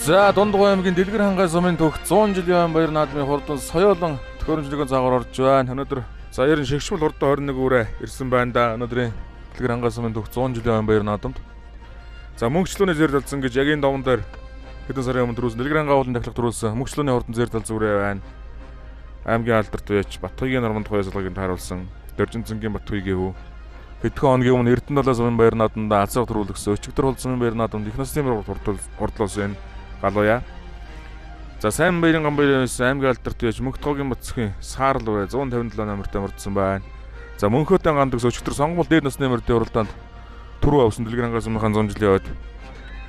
За Дундгой аймгийн Дэлгэр хангай сумын төгс 100 жилийн баяр наадмын хурдан соёолон төхөөрөмжлөгийн цагаар орж байна. Өнөөдөр ерөн шигшмэл хурдан 21 үрээ ирсэн байна да. Өнөөдрийн Дэлгэр хангай сумын төгс 100 жилийн баяр наадамд. За мөнгөчлөөний зэр талцсан гэж ягийн даван дээр хэдэн сарын өмнө дөрүүлсэн Дэлгэр хангай уулын дахлах дөрүүлсэн мөнгөчлөөний хурдан зэр талц үрээ байна. Аймгийн алдарт үеч Батхойгийн нормонд гоё салгагийн тааруулсан Дөржинцэнгийн Батхойгийн хүү. Хэдхэн хоногийн өмнө Эрдэнэ сумын баяр наадамд алсаар төрүүлсэн өчигдөр хол сумын баяр наадамд их насны хурдлуулсан Галуя. За сайн баярын гамбайрын аймгийн алдарт үеч Мөнхтгогийн Бацхийн Саарл үрээ 157 номертой мөрдсөн байна. За Мөнхөтэн гандагс өчигдөр сонгол дээд насны мөрдийн уралдаанд түрүү авсан Дэлгэр хангай сумынхан 100 жилийн ойд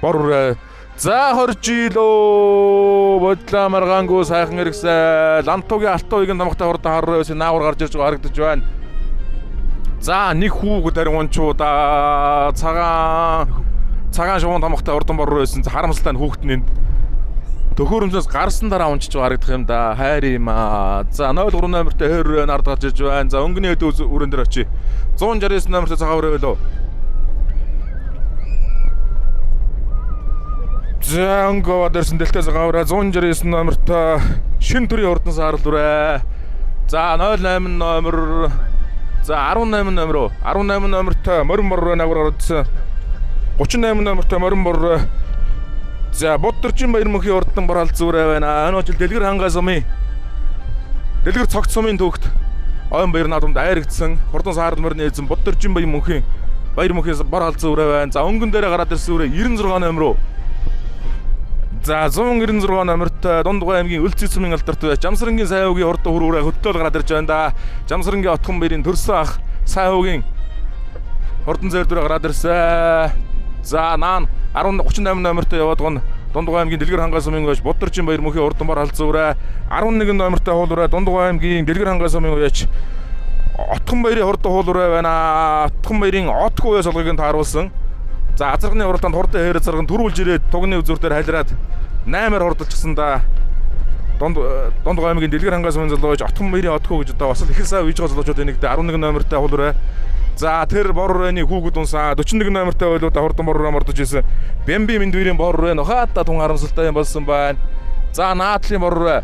бор үрээ за 20 жилөө бодлоо маргаангүй сайхан иргсэн лантуугийн алтуугийн намхтай хурдан харраа байсан наагур гарч ирж байгаа харагдаж байна. За нэг хүүг даруунчуудаа цагаан шувуун тамхтай урдан бор байсан харамсалтай хүүхэд нь төхөөрөмжөөс гарсан дараа унчиж харагдах юм да. Хайр юм аа. За 03 номертой хойр нард гарч ирж байна. За өнгөний хэд өрөн дээр очие. 169 номертой цагаан өрөө лөө. За өнгөө дэрсэн дэлтэй цагаан өрөө 169 номертой шин төрийн хурдан саарл үрээ. За 08 номер. За 18 номер. 18 номертой морин бор нагвар ордсон. 38 номертой морин бор. За Буддөржин баяр мөнхийн урдан бор алц үрээ байна. Энэ жил Дэлгэр хангай сумын Дэлгэр цогц сумын төвхт ойн баяр наадамд айрагдсан хурдан саарл морин нээсэн Буддөржин баяр мөнхийн бор алц үрээ байна. За өнгөн дээрээ гараад ирсэн үрээ 96 номер. За 196 номертой Дундгой аймгийн Өлцөй сумын алдарт байж Жамсрангийн сайхуугийн хурдан хүр үрээ хөтлөөл гараад ирж байна да. Жамсрангийн отхон баярын төрсөн ах сайхуугийн хурдан зэр дөрөөр гараад ирсэн. За наан 38 номертой яваад гон Дундгой аймгийн Дэлгэр хангай сумын байж Буддөржин баяр мөнхийн урдан бор алц үрээ 11 номертой хуул үрээ Дундгой аймгийн Дэлгэр хангай сумын байж отхон баярын хурдан хуул үрээ байна. Отхон баярын отгүй солгыг тааруулсан. За азарганы уралдаанд хурдан хээрэ зарган төрүүлж ирээд тугны үзүүрээр хайлраад 8-аар хурдалчихсан да. Дундгой аймгийн Дэлгэр хангай сумын залуу байж отхон баярын отгүй гэж одоо бас их сайн үйж байгаа залуучууд энийг 11 номертой хуул үрээ. За тэр бор үрээний хүүгүүд унсаа 41 номертой ойлоо хурдан бор үрээ мордож исэн. Бэмби мэндвэрийн бор үрээ нохаата тун харамсалтай юм болсон байна. За наадлын бор үрээ.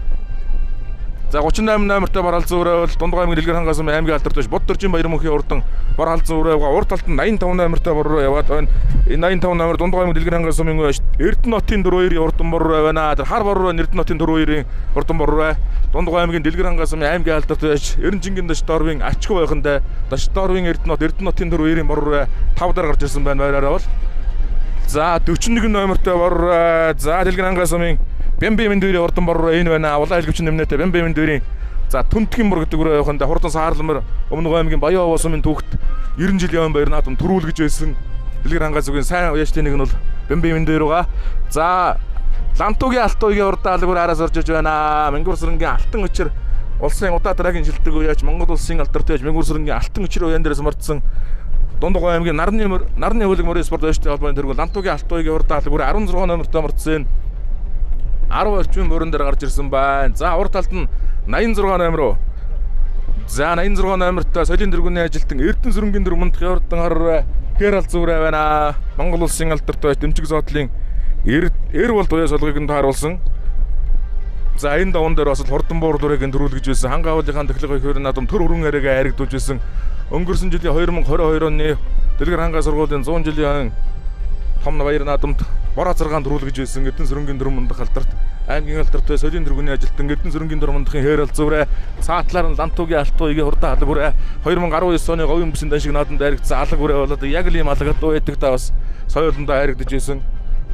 За 38 номертой бор алц үрээ бол Дундгой аймгийн Дэлгэр хангай сумын аймгийн алдарт байж Буддөржин баяр мөнхийн урдан бор алц үрээ урд талд нь 85 номертой бор үрээ яваад байна. Энэ 85 номер Дундгой аймгийн Дэлгэр хангай сумын байж Эрдэнэ хотын 42-ийн урдан бор үрээ байна. Тэр хар бор үрээ Эрдэнэ хотын 42-ийн урдан бор үрээ. Дундгой аймгийн Дэлгэр хангай сумын аймгийн алдарт байж Эренжингийн даш доорвын ачгүй байхандаа даш доорвын Эрдэнэ хотын 42-ийн бор үрээ 5 дараа гарч ирсэн байна байраараа бол. За 41 номертой бор за Дэлгэр хангай сумын Бэмби мэндвэрийн хурдан бор үрээ энэ байна. Улаан хэлбэчийн нэмнэтэй Бэмби мэндвэрийн за Түнтгийн бор гэдэг үрээ яваханд хурдан саарлмар Өмнөг аймгийн Баян овоо сумын түүхт 90 жилийн баяр наадам төрүүлгэж байсан. Дэлгэр хангай сумын сайн уяачтай нэг нь бол Бэмби мэндвэр байгаа. За Лантуугийн алтуугийн урдаа алгуур араас орж иж байна. Мэнгүрсрэнгийн алтан өчр улсын удаа дараагийн шилдэг уяач Монгол улсын алдарт байж Мэнгүрсрэнгийн алтан өчр уяан дээрээс мордсон Дундгой аймгийн нарны хөлөг мөрийн спорт уяачтай холбооны тэргүүл Лантуугийн алтуугийн урдаа алгуур 16 номертой мордсон. 10 орчим мөрөн дээр гарч ирсэн байна. За урд талд нь 86 номер. За 86 номертой соёлын тэргүүний ажилтан Эрдэнэ сүрэнгийн дөрмөнд хурдан хар хэр алц үрээ байна. Монгол улсын алдарт байж дэмжиг зоодлын эр болд уяа солгыг нь тааруулсан. За энэ даван дээр бас хурдан буур дүрээг нь төрүүлгэж байсан. Хангай уулынхаа техникийн хөрөн наадам төр өргөн яриагаа харигдуулж байсан. Өнгөрсөн жилийн 2022 оны Дэлгэр хангай сургуулийн 100 жилийн том баяр наадамд бор азаргаан төрүүлгэж байсан Эрдэнэ сүрэнгийн дөрмөнд алдарт аймгийн алдарт соёлын тэргүүний ажилтан Эрдэнэ сүрэнгийн дөрмөндхийн хээр алц үрээ цаатлаар нь Лантуугийн алтуугийн хурдан алга үрээ 2019 оны говийн бүсийн дан шиг наадамд харигдсан алга үрээ болоод яг л ийм алгад дуу байдаг та бас соёлондоо харигдаж байсан.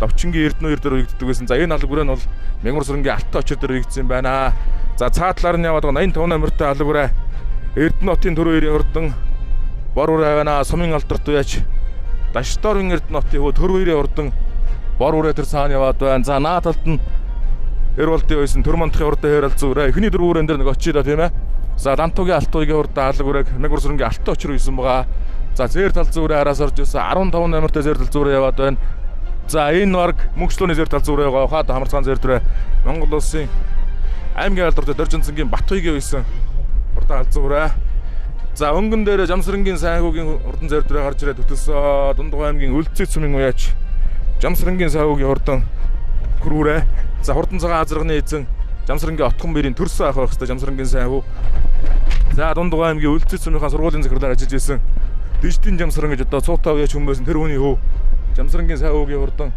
Довчингийн Эрдэнэ үер дээр үйгддэг байсан. За энэ алга үрээ нь бол Мэнгүр сүрэнгийн алтан очир дээр үйгдсэн байна. За цаатлаар нь яваад 85 номертой алга үрээ Эрдэнэ хотын 42-ийн хурдан бор үрээ байна. Сумын алдарт уяач Дашторын Эрдэнэ хотын хөө төрвөрийн урдан бор үрээ тэр цаана яваад байна. За наа талд нь эр болдын байсан төр мандахын урдан хэр алц үрээ. Эхний дөрвөрөн дээр нэг очие да тийм ээ. За Лантуугийн алтуугийн урдан алга үрээ Мэнгүр сүрэнгийн алтан очир үйсэн байгаа. За зэр талц үрээ араас орж ирсэн 15 номертой зэр талц үрээ яваад байна. За энэ баг мөнгөчлөөний зэр талц үрээ байгаа. Хаад хамарцгаан зэр төрөө Монгол улсын аймгийн алдарт Дөржинцэнгийн Батхойгийн үйсэн урдан алц үрээ. За өнгөн дээр Жамсрангийн сайхуугийн урдан зэр дээр гарч ирээд хөтөлсөн Дундгой аймгийн Өлцөй сумын уяач Жамсрангийн сайхуугийн урдан хөрүүрээ. За хурдан цагаан азарганы эзэн Жамсрангийн Отхон бэрийн төрсөн ах байх хэвээр Жамсрангийн сайн хүү. За Дундгой аймгийн Үлцэт сумынхаа сургуулийн захирлаар ажиллаж исэн Дижтийн Жамсран гэж одоо цуутаа уяа хүмүүс тэр хүний хүү. Жамсрангийн сайн хөөгийн хурдан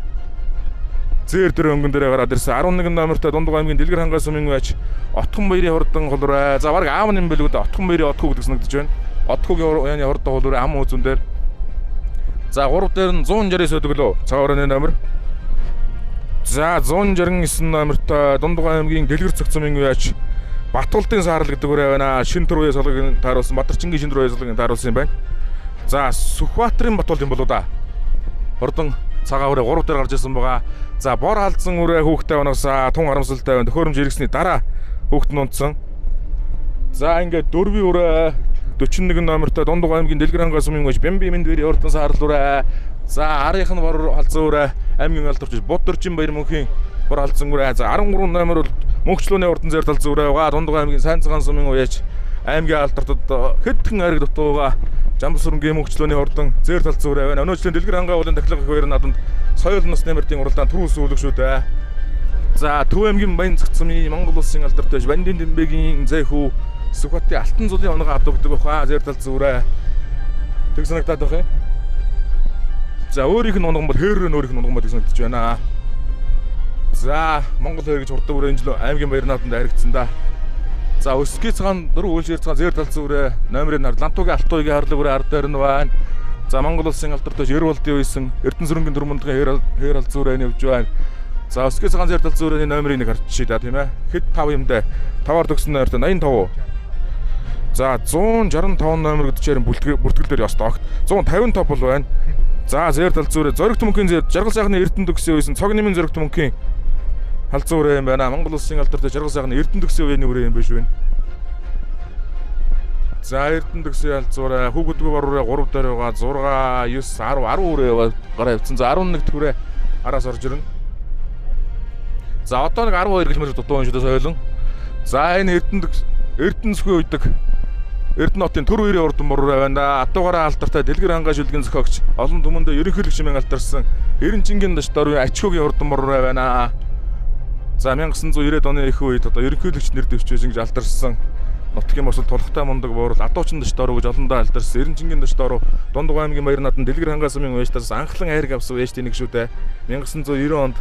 зээр тэр өнгөн дээрээ гараад ирсэн 11 номертой Дундгой аймгийн Дэлгэр хангай сумын байж Отхон баярын хурдан холроо. За баг аав юм бэлгүүд Отхон баярын Отхоо гэдэг санагдаж байна. Отхоогийн яаны хурдан холроо ам үзүүн дээр. За 3 дээр нь 169 өдөглөө цагаурын номер. За 169 номертой Дундгой аймгийн Дэлгэр цог сумын байж Батулдын саарл гэдэг үрээ байна. Шин төрөе сологийн тааруулсан Батарчингийн шин төрөе сологийн тааруулсан юм байна. За Сүхбаатарын Батул юм болоо да. Хурдан цагаан үрээ 3 дээр гарч ирсэн байгаа. За бор халдсан үрээ хүүхдэд оногсаа тун харамсалтай байна. Төхөөрөмж иргэсний дараа хүүхд нь унтсан. За ингээд 4-ийн үрээ 41 номертой Дундгой аймгийн Дэлгэр хангай сумын байж Бямбимэнд бэрийн хурдан саарл үрээ. За арийнх нь бор халдсан үрээ аймгийн алдарч Бодорчин баяр мөнхийн бор халдсан үрээ. За 13 номер бол мөнхчлөөний хурдан зэр талцсан үрээ байгаа. Дундгой аймгийн Сайн цагаан сумын уяж аймгийн алдартад хэдхэн айраг дутуугаа Жамсрангийн мөнхчлөөний хурдан зэр талцсан үрээ байна. Өнөөдрийн Дэлгэр хангай уулын тахилга их баяр нааданд соёл насны мөрдийн уралдаан түрүүс үүлэг шүү дээ. За Төв аймгийн Баян цагт сумын Монгол улсын алдарт байж Бандин Дэмбэгийн зэхүү Сүхбаатарын Алтан зулын оногоо адуугдаг баха зэр талцсан үрээ. Тэг санагдаад байх юм. За өөрийнх нь онгон бол хээрээ өөрийнх нь онгон гэдэг санагдаж байна. За Монгол хэр гэж хурдан үрээ энэ жил аймгийн баяр нааданд харигдсан да. За Өсгий цагаан 4 үйлшээр цагаан зэр талцсан үрээ номерын нар Лантуугийн Алтуугийн харлаг үрээ ард дээр нь байна. За Монгол улсын алдарт байж 90 болдын үйсэн Эрдэнэсрэнгийн Дөрмөндгийн хэр алцсан үрээ явж байна. За Өсгий цагаан зэр талцсан үрээний номерыг нэг харчих да тийм ээ. Хэд 5 юм дээ. 5-аар төгсөн номертой 85. За 165 номер гэдэг чирэн бүртгэл дээр ёстой огт 155 бол байна. За зэр талцсан үрээ зоригт мөнхийн зэр жаргал сайхны Эрдэнэ төгсөн үйсэн цог нэмийн зоригт мөнхийн халзан үрээ юм байна. Монгол улсын алдарт жаргал сайхны Эрдэнэ төгсөн үеийн үрээ юм биш үү? За Эрдэнэ төгсөн халзан үрээ хүүхдүүд бор үрээ 3 дээр байгаа 6 9 10 үрээ гараа явцсан. За 11 төрөө араас орж ирнэ. За одоо нэг 12 гэж мөр дутуу юм шүү дээ соёлон. За энэ Эрдэнэсгүй үйдэг Эрдэнэ хотын төр үерийн урдан бороо байна. Атуугаараа алдартай Дэлгэр хангай шүлгийн зохиогч олон түмэндээ ерөнхийлөгч хэмээн алдарсан Эренчингийн дашдор Ачхүүгийн урдан бороо байна. За 1990-ад оны их үед одоо ерөнхийлөгч нэр дэвшижсэн гэж алдарсан нутгийн босол тулхтай мундаг буурал Адуучин дашдор гэж олондоо алдарсан Эренчингийн дашдор Дундгой аймгийн баяр нааданд Дэлгэр хангай сумын уяжтаас анхлан айраг авсан уяжтын нэг шүү дээ. 1990 онд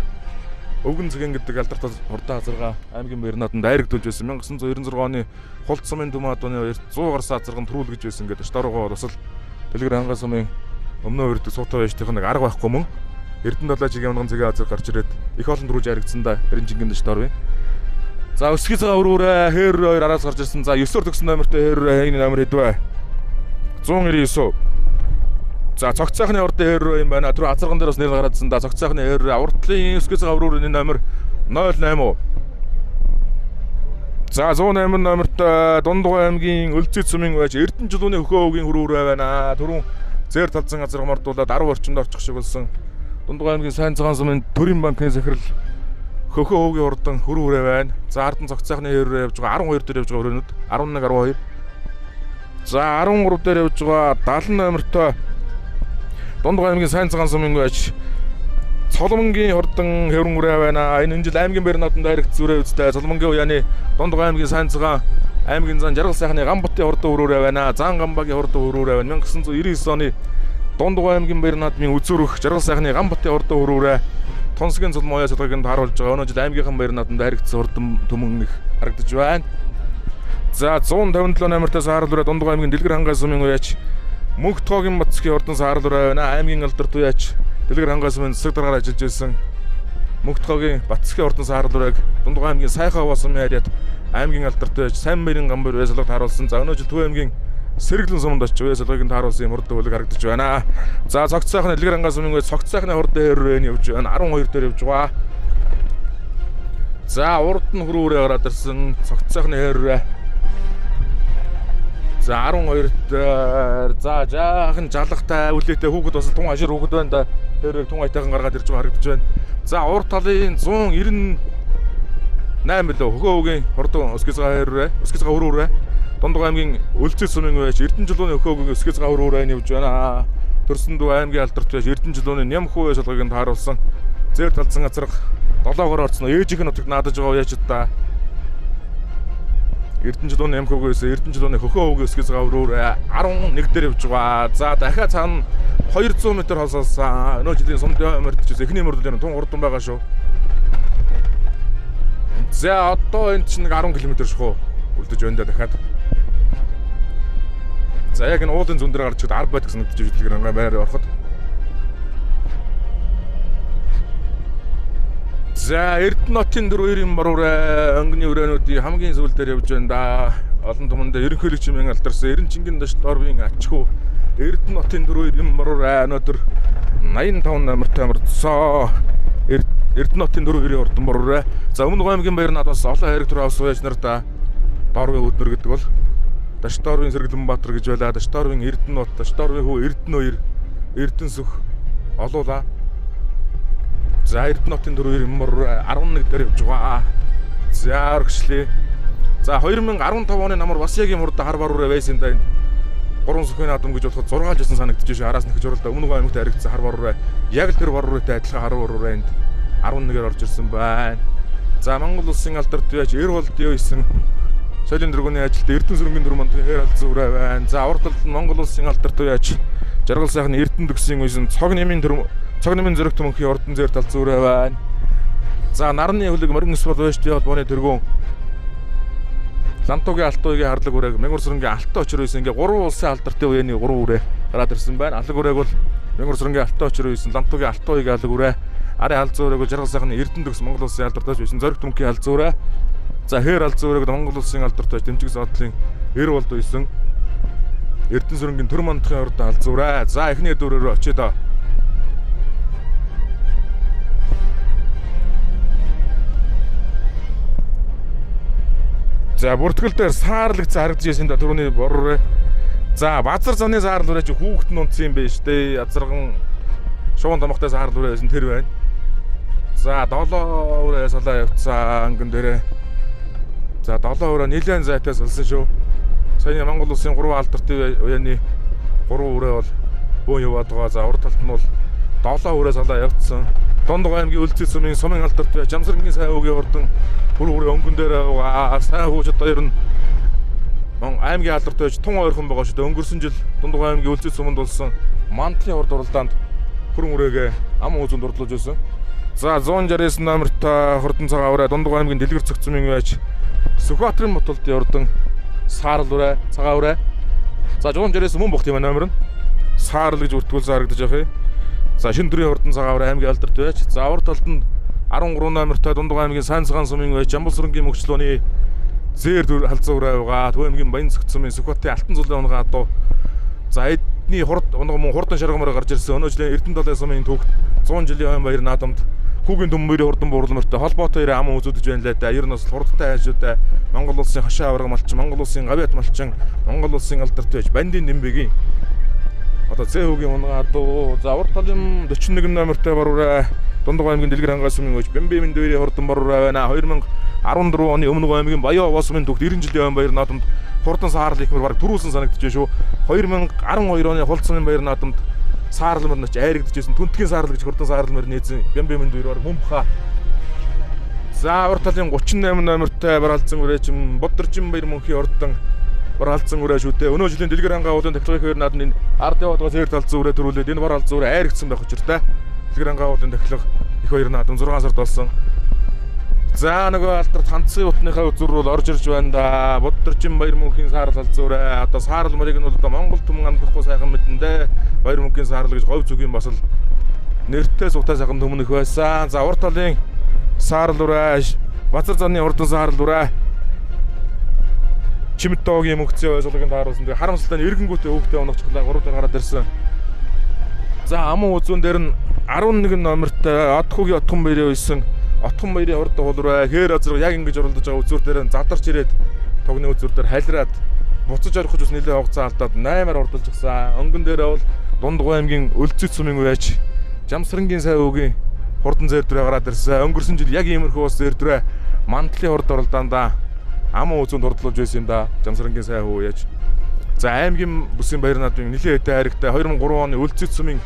Өвгөн цэгийн гэдэг алдартай хурдан азаргаа аймгийн баяр нааданд айрагдуулж байсан. 1996 оны Хулт сумын Түмэн адууны баяр 100 гарсан азарганд төрүүлгэж байсан гэдэг дашдоргоо бас Дэлгэр хангай сумын өмнөө өрдөг суутай байжтайх нэг арга байхгүй мөн Эрдэнэ далайчгийн унган цэгийн азар гарч ирээд их олон төрүүлж харагдсан да Эренчингийн дашдор вэ. За Өсгий цагаан өрөөрэ хээр 2 араас гарч ирсэн. За 9-р төгсөн номертой хээр энэ номер хэдвэ? 199. За цогц сайхны урдын хээр юм байна. Тэр азарган дээр бас нэр гараадсан да. Цогц сайхны хээр урдлын Өсгий цагаан өрөөрийн номер 08. За 108 номертой Дундгой аймгийн Үлцэт сумын байж Эрдэнэ жилүүний хөхөөгийн хөрөөрөө байна. Түрүүн зэр талзан азар мордуулаад 10 орчинд орчих шиг болсон. Дундгой аймгийн Сайн цагаан сумын Төрийн банкны захирал хөхөөгийн урдан хөрөөрөө байна. За ардан цогц сайхны хөрөөрөө явж байгаа 12 дээр явж байгаа өрөөнүүд 11 12. За 13 дээр явж байгаа 70 номертой Дундгой аймгийн Сайн цагаан сумын байж Цоломонгийн хурдан хэврэн үрээ байна. Энэ жил аймгийн баяр нааданд харигдсан үрээ үстэй. Цоломонгийн уяаны Дундгой аймгийн Сайн цагаан аймгийн зан жаргал сайхны Гамбатын хурдан өрөөрөө байна. Зан Гамбагийн хурдан өрөөрөө байна. 1999 оны Дундгой аймгийн баяр наадмын үзүүрх жаргал сайхны Гамбатын хурдан өрөөрөө Тонсгийн цулмын уяа судалгаанд харуулж байгаа. Өнөө жил аймгийнхан баяр нааданд харигдсан хурдан төмөн их харагдаж байна. За 157 номертой саарл үрээ Дундгой аймгийн Дэлгэр хангай сумын уяач Мөнх тоогийн Бацгийн хурдан саарл үрээ байна. Аймгийн алдарт уяач Дэлгэр хангай сумын засаг даргаар ажиллаж байсан Мөнх тоогийн Бацгийн хурдан саарл үрээг Дундгой аймгийн Сайхан Хаваа сумын харьяат аймгийн алдарт уяач Сайн баярын гамбар уяа солигт харуулсан. За өнөө жил Төв аймгийн Сэргэлэн суманд очиж уяа солигт харуулсан юм хурдан үлэг харагдаж байна. За цогц сайхны Дэлгэр хангай сумын уяач цогц сайхны хурдан хөрөөрөө явж байна. 12 дээр явж байгаа. За урд нь хөрөөрөө гараад ирсэн цогц сайхны хөрөөрөө. За 12 дээр за жаахан жалахтай үлээтэй хүүхэд бас тун хашир хүүхэд байна да. Тэрийг тун айтайхан гаргаад ирж байгаа харагдаж байна. За урд талын 198 лөө хөхөөгийн хурдан Өсгий цагаан хөрөөрөө Өсгий цагаан хөрөөрөө Дундгой аймгийн Үлцэт сумын байж Эрдэнэ жилүүний хөхөөгийн Өсгий цагаан хөрөөрөө явж байна. Төрсөн дүү аймгийн алдарт байж Эрдэнэ жилүүний Ням хүү солгыг тааруулсан зээр талцсан газар 7-оор орцсон. Ээжийнх нь нутагт наадаж байгаа яаж удаа. Эрдэнэ жилийн МК-гээс Эрдэнэ жилийн хөхөө өвгөөс гэж гавруур 11 дээр явж байгаа. За дахиад цаана 200 м хосоолсан. Өнөө жилийн сумдын мөрдөж эхний мөрдлөөр тун урдан байгаа шүү. За одоо энэ чинь 10 км шүү. Үлдэж байна да дахиад. За яг энэ уулын зүүн дээр гарч ихэд 10 байдаг санагдаж байна дэлгэр байраар ороход. За Эрдэнэтийн дөрвийн баруурай өнгөний өрөөнүүдийн хамгийн сүүл дээр явж байна да. Олон түмэнд ерөнхийлөгч чимэн алдарсан Эренчингийн дашт орвын ачхүү Эрдэнэтийн дөрвийн баруурай өнөөдөр 85 номертой амарцсан. Эрдэнэтийн дөрвийн урдан баруурай. За өмнө аймгийн баяр надаас олон хайрыг төрөө авсан байж нар да. Дорвын өднөр гэдэг бол дашт орвын Сэргэлэнбаатар гэж байлаа. Дашт орвын Эрдэнэт, дашт орвын хүү Эрдэнэ 2, Эрдэнэсөх олуула. За Эрдэнэтийн дөрвийн баруурай 11 дээр явж байгаа. За өргөжлээ. За 2015 оны намар бас яг юм урд хар баруурай байсан да. 3 сүхийн адам гэж болоход 6 жисэн санагдаж байна. Араас нөхөж уралда өмнө аймагт харигдсан хар баруурай. Яг л тэр баруурайтай адилхан хар баруурай энд 11-ээр орж ирсэн байна. За Монгол улсын алдарт байж эр болдын үйсэн соёлын дөргөний ажилд Эрдэнэ сүрэнгийн дөрвөн мандын хэр алзуу ураа байна. За урд талд нь Монгол улсын алдарт байж жаргал сайхны Эрдэнэ төгсгийн үйсэн цог нэмийн зөрөгт мөнхийн урдан зэр талзуу ураа байна. За нарны хөлөг морин өс бол байж холбооны тэргүүн Лантуугийн Алтуугийн харлаг үрээг Мянгар сүрэнгийн Алтан очир үйсэн ингээ 3 улсын алдартай үеийн 3 үрээ гараад ирсэн байна. Алаг үрээг бол Мянгар сүрэнгийн Алтан очир үйсэн Лантуугийн Алтуугийн алаг үрээ Арын алзуу үрээг бол жаргал сайхны Эрдэнэ төгс Монгол улсын алдартай байсан зөрөгт мөнхийн алзуу үрээ. За хээр алзуу үрээг Монгол улсын алдартай дэмжиг содлын эр болд үйсэн Эрдэнэ сүрэнгийн төр мандахын урд алзуу үрээ. За эхний дөрөөр очие доо. За бүртгэл дээр саарлагц харагдаж байсан да түрүүний бороо. За базар заны саарл үрэж хүүхэд нь унтсан юм биш дээ. Язарган шуун томхтой саарл үрээ байсан тэр байна. За 7 үрээ салаа явцсан ангин дээрээ. За 7 үрээ нэлээд зайтай салсан шүү. Саяны Монгол улсын 3 алдартай үеийн 3 үрээ бол бөө яваад байгаа. За урд талд нь бол 7 үрээ салаа явцсан. Дундгой аймгийн Үлзий сумын сумын алдарт бай Жамсрангийн сайн хүүгийн урдан бүр үрээ өнгөн дээр сайн хүүч одоо ер нь аймгийн алдарт байж тун ойрхон байгаа шүү дээ. Өнгөрсөн жил Дундгой аймгийн Үлзий суманд болсон мантлын урд уралдаанд хүрэн үрээгээ ам үзүүнд урдлуулж байсан. За 169 номертой хурдан цагаан үрээ Дундгой аймгийн Дэлгэр цогцмын байж Сүхбаатарын Мотолдын урдан саарл үрээ цагаан үрээ. За 169 мөн бохт юм номер нь саарл гэж үртгүүлсэн харагдаж байгаа юм. За шинэ төрийн хурдан цагаан үрээ аймгийн алдарт байж. За урд талд нь 13 номертой Дундгой аймгийн Сайн цагаан сумын байж Жамбал сүрэнгийн мөчлөөний зээр халзуу үрээ байгаа. Төв аймгийн Баян цогцмын Сүхбаатарын Алтан зулын унгаа адуу. За эдний мөн хурдан шаргамаар гарч ирсэн. Өнөө жилийн Эрдэнэ далайн сумын төвхт 100 жилийн баяр наадамд хүүгийн төмбөрийн хурдан бууруулмартай холбоотой ирээ ам үзүүлж байна лээ да. Ер нь бас хурдтай хайшуудаа Монгол улсын хашаа авраг малчин, Монгол улсын гавьяат малчин, Монгол улсын алдарт байж Бандийн Нэмбэгийн одоо Зэхүүгийн унгаа адуу. За урд талын 41 номертой баруурай Дундгой аймгийн Дэлгэр хангаа сумын байж Бэмбэмэн дээрийн хурдан баруурай байна. 2014 оны өмнө аймгийн Баян Овоо сумын төвд 90 жилийн баяр наадамд хурдан саарл ихмэр баг түрүүлсэн санагдаж байна шүү. 2012 оны Хулц сумын баяр наадамд саарл мөр нач айрагдаж байсан. Түнтгийн саарл гэж хурдан саарл мөр нээсэн Бэмбэмэн дээр баг мөн баха. За урд талын 38 номертой баралцсан үрээжим Бодоржин баяр мөнхийн урдан баралцсан үрээ шүү дээ. Өнөө жилийн Дэлгэр хангаа уулын тахилгын наадмын энэ ард яваад зэр талцсан үрээ төрүүлээд энэ баралцсан үрээ айрагдсан байх учиртай. Дэлгэр хангаа уулын тахилга их баяр наадам 6 сард болсон. За нөгөө алдарт ханцгийн утныхаа үзүр бол орж ирж байна да. Бодоржин баяр мөнхийн саарл алзуу үрээ. Одоо саарл мөрийг нь бол одоо Монгол түмэн амлахгүй сайхан мэдэндээ баяр мөнхийн саарл гэж говь зүгийн бас л нэртэй суутай сайхан түмэн их байсан. За урд талын саарл үрээ Базар заны урдан саарл үрээ Чимэттоогийн мөнгөцөө ойлголгын тааруулсан. Тэгээ харамсалтай нь эргэнгүүтээ хөөхтэй унагчлаа 3 дээр гараад ирсэн. За амун үзүүн дээр нь 11 номертой Отхогийн Отхон баярын үйсэн Отхон баярын урд хуулраа хээр азар яг ингэж уралдаж байгаа үзүүр дээр нь задарч ирээд тогны үзүүр дээр халираад буцаж орох гэж нэлээд хугацаа алдаад 8-аар урдалж гисэн. Өнгөн дээрээ бол Дундгой аймгийн Үлзий сумын байж Жамсрангийн сайн өвгийн хурдан зэр дөрөө гараад ирсэн. Өнгөрсөн жил яг иймэрхүү ус зэр дөрөө мантлын урд уралдаандаа ам үзүүнд урдлуулж байсан юм да. Жамсрангийн сайн хүү яаж. За аймгийн бүсийн баяр наадмын нэлээд хайртай 2003 оны Үлзий сумын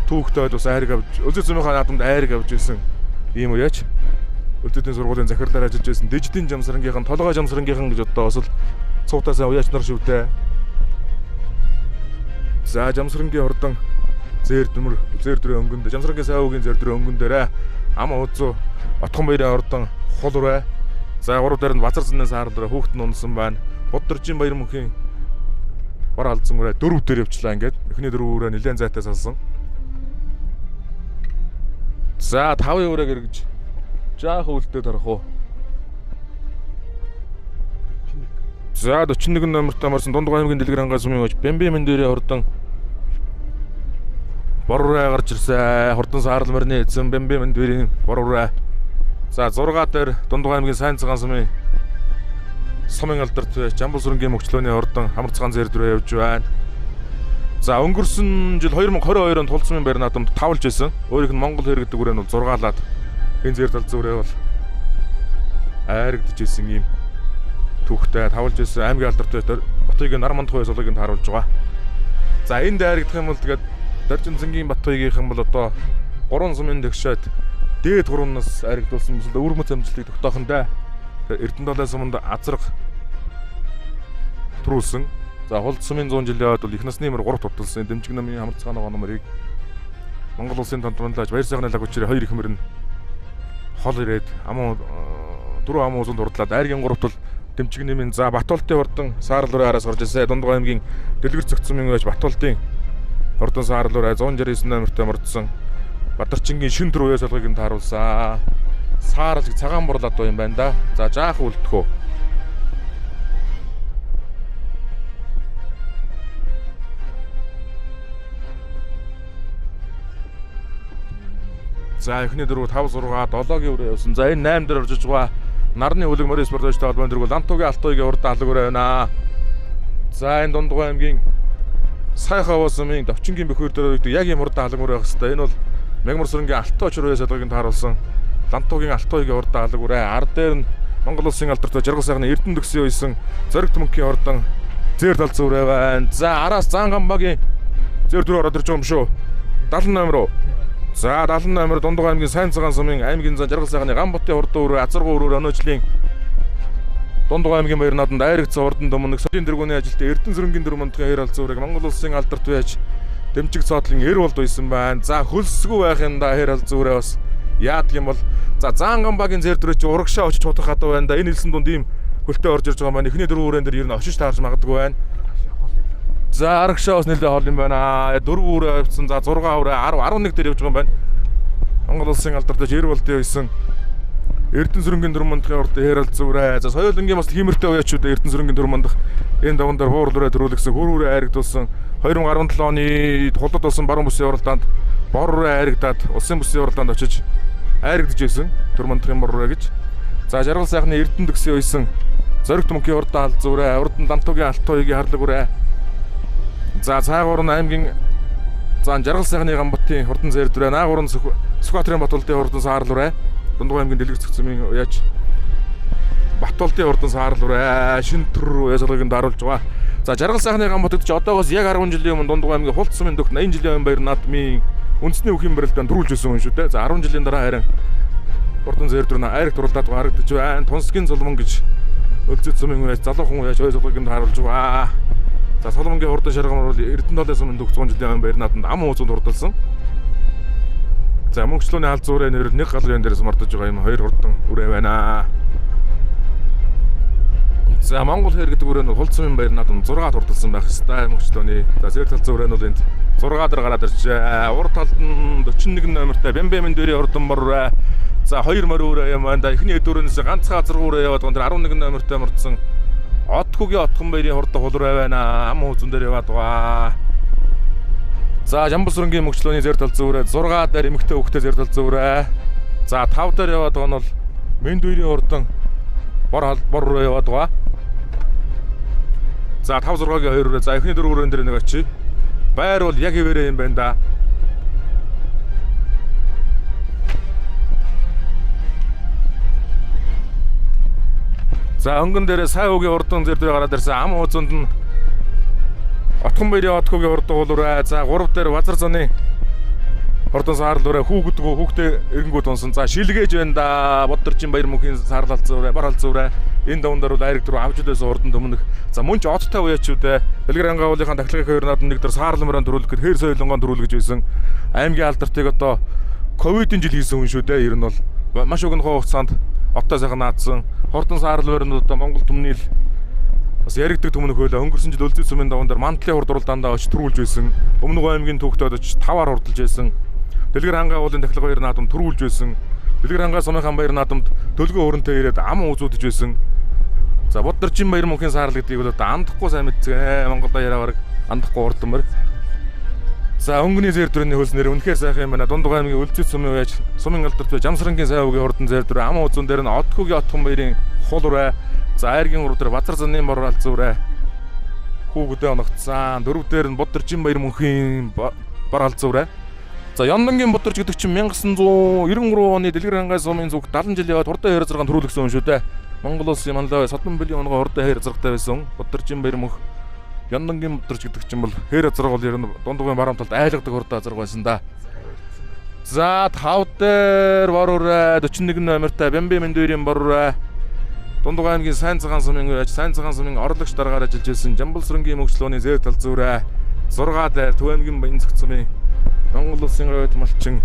түүхтэй бас айрыг авч Үлзий сумынхаа наадамд айрыг авч байсан. ийм үеч Өлтөдийн сургуулийн захирлаар ажиллаж байсан Дэжидийн Жамсрангийнхан, Толгой Жамсрангийнхан гэж одоо бас л цугтаасаа уяач нар шивдэ. За Жамсрангийн хурдан зэр дөрөө өнгөнд Жамсрангийн сайвуугийн зэр дөрөө өнгөн дээрээ ам ууцуу Отхон баярын хурдан хул урэ. За 3 дээр нь Базар зэнээс хаалраа хүүхэд нь унсан байна. Буддоржийн баяр мөнхийн бар алдсан урэ 4 дээр явчлаа ингээд. Эхний 4 өрөө нэлээд зайтай салсан. За 5-ын өрөөг эргэж жаах үлдээд харах уу. За 41 номертой марсан Дундгой аймгийн Дэлгэрэнгаа сумын ууч Бэмбэмэн дээрээ хурдан борураа гарч ирсэн. Хурдан саарл мөрний эзэн Бэмбэмэн дээрийн борураа. За 6 дээр Дундгой аймгийн Сайн цагаан сумын сумын алдарт Жамбал сүрэнгийн мөчлөөний хурдан Хамар цагаан зэр дөрөө явж байна. За өнгөрсөн жил 2022 онд Тулцмын баяр наадамд тавлж байсан. Өөрийнх нь Монгол хэр гэдэг үрээ нь бол 6-лаад энэ зэр талц үрээ бол айрагдж байсан юм түүхтэй тавлж байсан аймгийн алдартай Батуйгийн Нармандхуй сулыг харуулж байгаа. За энэ дайрагдах юм бол тэгээд Доржин Цэнгийн Батуйгийнхан бол одоо 3 сумын тэгшээд дээд гурвнаас айрагдуулсан бүсэлд өвөрмөц амжилтыг тогтоохондоо Эрдэнэт суманд азраг төрүүлсэн. За Хулд сумын 100 жилийн хойд бол их насны мөр 3 турталсан дэмжиг намын Хамар цагаан номерыг Монгол улсын томтмонлаж баяр сайхны lag учраа 2 их мөр нь хол ирээд амуу 4 амуу узунд хурдлаад айргийн 3 тул дэмжиг нэмийн за Батуултын хурдан саарл ураа араас гарч ирсэн. Дундгой аймгийн Дэлгэр цогц сумын ууч Батуултын хурдан саарл ураа 169 номертой мордсон Бадарчингийн шин төр уяа солгыг нь тааруулсан. Саарл цагаан бурал адуу юм байна да. За жаах үлдэхөө. За эхний дөрөв 5 6 7-гийн өрөө явсан. За энэ 8 дээр орж иж байгаа нарны хөлөг морин спорттой холбооны дөрвөл Лантугийн Алтуйгийн урд алга өрөө байна. За энэ Дундгой аймгийн Сайхан уусмын Довчингийн бөхөр дээр үйдэг яг юм урд алга өрөө байх хэвээр. Энэ бол Мягмар сүрэнгийн Алтууч өрөө солгыг тааруулсан. Лантугийн Алтуйгийн урд алга өрөө. Ар дээр нь Монгол улсын алдартай Жаргал сайхны Эрдэнэ төгсөн үйсэн Зоригт мөнхийн хурдан зэр талц өрөө байна. За араас Заангамбагийн зэр дөрөв ороод ирж байгаа юм шүү. 70 номер. За 70 номер Дундгой аймгийн Сайн цагаан сумын аймгийн зан Жаргал сайхны Гамбатын хурдан өрөө азаргуу өрөө өнөөжлийн Дундгой аймгийн баяр наадамд айрагдсан хурдан дөмөнөг содын дэргүүний ажилтны Эрдэнэ сүрэнгийн дөрмөндгийн хэр алзан өрөөг Монгол улсын алдарт байж дэмжиг цоотлын эр болд байсан байна. За хөлсгүй байхын да хэр алзан өрөө бас яадаг юм бол за Заангамбагийн зэр дөрөө чи урагшаа очиж хутах хадуу байна да. Энэ хэлсэн дунд ийм хөлтэй орж ирж байгаа маань эхний 4 өрөөнд дэр ер нь очиж таарч магадгүй байна. За арагшаа бас нэлээд хол юм байна. 4 өрөө авсан. За 6 өрөө 10 11 дээр явж байгаа юм байна. Монгол улсын алдартай эр болдын байсан Эрдэнэ сүрэнгийн дөрмөндгийн урд хэр алзан өрөө. За соёлынгийн бас хиймэртэй уяачууд Эрдэнэ сүрэнгийн дөрмөндөх энэ даван дээр хуурал өрөө төрүүлсэн хөрөөрөө айрагдуулсан 2017 оны хулд болсон баруун бүсийн уралдаанд бор өрөө айрагдаад улсын бүсийн уралдаанд очиж айрагдж байсан дөрмөндгийн бор өрөө гэж. За Жаргал сайхны Эрдэнэ төгсөн үйсэн Зоригт мөнхийн хурдан алзан өрөө, урд нь Лантугийн Алтуйгийн харлаг өрөө. За цаагуур нь аймгийн зан Жаргал сайхны Гамбатын хурдан зэр дөрөө, наагуур нь Сүхбаатарын Батуултын хурдан саарл өрөө. Дундгой аймгийн Дэлгэр цогц сумын уяач Батуултын хурдан саарл өрөө шин төр уяа солгыг даруулж байгаа. За Жаргал сайхны Гамбатд ч одоогоос яг 10 жилийн өмнө Дундгой аймгийн Хулт сумын дөхт 80 жилийн баяр наадмын үндэсний үхэн барилдаанд дөрүүлж байсан хүн шүү дээ. За 10 жилийн дараа харин хурдан зэр дөрөө айрагт уралдаад харагдаж байна. Тунсгийн Соломон гэж Өлзөд сумын уяач залуухан уяач уяа солгыг харуулж байгаа. За Соломонгийн хурдан шаргамар бол Эрдэнэт сумын дөхт 100 жилийн баяр наадамд ам уузууд хурдалсан. За мөнгөчлөөний алзан өрөө нэр нэг галын дээрээс мартаж байгаа юм 2 хурдан өрөө байна. За Монгол хэр гэдэг өрөө нь Хулд сумын баяр наадамд 6 хурдалсан байх ёстой мөнгөчлөөний. За зэр талцсан өрөө нь бол энд 6 дээр гараад иржээ. Урд талд нь 41 номертой Бэмбэмэн дээрийн хурдан бор өрөө. За 2 морь өрөө юм байна. Эхний дөрөвнөөс ганцхан азаргуу өрөө яваад гон 11 номертой мордсон Отхугийн Отхон баярын хурдан хул өрөө байна. Ам хуучин дээр яваад байгаа. За Жамбал сүрэнгийн мөчлөөний зэр талцсан өрөө 6 дээр эмэгтэй хөвгтэй зэр талцсан өрөө. За 5 дээр яваад байгаа нь бол Мэндүрийн хурдан бор өрөө яваад байгаа. За 5 6-гийн 2 өрөө. За эхний 4 өрөөнд дээр нэг очив. Байр бол яг ивэрээ юм байна да. За өнгөн дээрээ Сайвуугийн хурдан зэр дээр гараад ирсэн ам хууцунд нь Отхон баярын Отхогийн хурдан хул өрөө. За 3 дээр Базар заны Хурдан саарлуураа хүүгдгөө хүүхдээ эрэнгүүд унсан. За шилгээж байна да. Бодорчин баяр мөнхийн саарлалцуураа, бар алцуураа. Энэ давндар бол айраг дөрөв авж үлээс урдан өмнөх. За мөн ч одтой уяачуудаа Дэлгэр ангаа уулынхаа тахлагын хоёр наадам нэг дээр саарлмраа дөрүүлэхэд хэр соёлонгоо дөрүүлгэж байсан. Аймгийн алдартыг одоо ковидын жил хийсэн хүн шүү дээ. Ер нь бол маш өгнөхөө хугацаанд оттой сайхан наадсан. Хурдан саарлуурын одоо Монгол түмний бас яригддаг түмнөх хөөлө өнгөрсөн жил Өлзий сумын даван дээр мантлын хурд уралдаандаа очиж төрүүлж байсан. Өмнөг аймгийн төвхтөд очиж 5-аар хурдалж байсан. Дэлгэр ангаа уулын тахлах хоёр наадам төрүүлж байсан. Дэлгэр ангаа сумын баяр наадамд төлгөө өрөнтэй ирээд ам үзүүдэж байсан. За Бодорчин баяр мөнхийн саарл гэдгийг бол одоо андахгүй сайн мэддэг. Монголоо яриа бараг андахгүй урдмар. За өнгөний зэр төрөний хөлснөр үнэхээр сайхан юм байна. Дундгай аймгийн Өлзий сумын байж сумын алдарт байж Амсрангийн сайн үгийн хурдан зэр төрөө ам үзүүн дээр нь Одхогийн Отхон баярын хул ураа. За айргийн урд дээр Базар заны бор алзуураа. Хүүгдээ оногцсан. Дөрөв дээр нь Бодорчин баяр мөнхийн бар алзуураа. За Яндангийн Бодорч гэдэг чинь 1993 оны Дэлгэр ангай сумын зүг 70 жилийн яваад хурдан 26 төрүүлсэн юм шүү дээ. Монгол улсын манлай содон билийн онгоо хурдан 26-тай байсан. Бодорчин баяр мөнх Яндангийн Бодорч гэдэг чинь бол 26 бол ер нь дундгын баруун талд айлгадаг хурдан азар байсан да. За 5 дээр бороо 41 номертай Бямби Мэндүүрийн бороо Дундгай аймгийн Сайн цагаан сумын байж Сайн цагаан сумын орлогч дараагаар ажиллаж байсан Жамбалсрангийн мөнгөлөөний зэв тал зүрэ 6 дээр Төв аймгийн Баянзагт сумын Монгол улсын гавьд малчин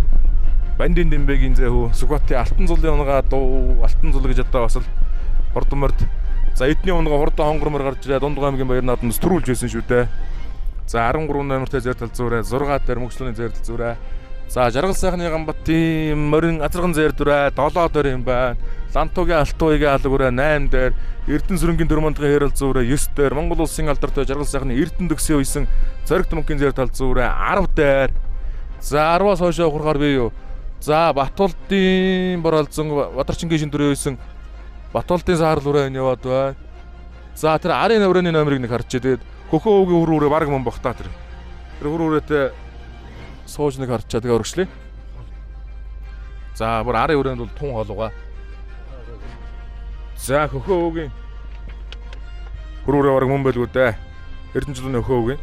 Бандин Дэмбэгийн зэв Сүхбаатны Алтан зулын унгаа дуу Алтан зул гэж одоо бас л хурдмард за эдний унгаа хурдан хонгормор гарч ирээ Дундгай аймгийн баяр наадамд төрүүлж байсан шүү дээ. За 13 номертой зэв тал зүрэ 6 дээр мөнгөлөөний зэв тал зүрэ за Жаргал сайхны Ганбатын морин азарган зэр дүрэ 7 дээр юм байна. Лантугийн Алтуугийн алгуураа 8 дээр Эрдэнэ сүрэнгийн дөрмөндгийн хэрэл зүүрээ 9 дээр Монгол улсын алдартай Жаргал сайхны Эрдэнэ дөгсөн үйсэн Зоригт мөнхийн зэр тал зүүрээ 10 дээр за 10-аас хойшоо хурахаар би юу за Батуулдын боролцсон Бадарчингийн шиндүрээ үйсэн Батуулдын саарлуураа энэ яваад байна. За тэр арын өрөөний номерыг нэг харчээ. Тэгээд хөхөө өвгийн хөрөөрөө баг мөн бохтаа тэр хөрөөрөөтэй сууж нэг харчаа тэгээ өргөшлээ. За бүр арын өрөөнд бол тун хоолугаа. За хөхөөгийн хөрөөрөө баг мөн байлгүй дээ. Эрдэнэчлийн хөхөөгийн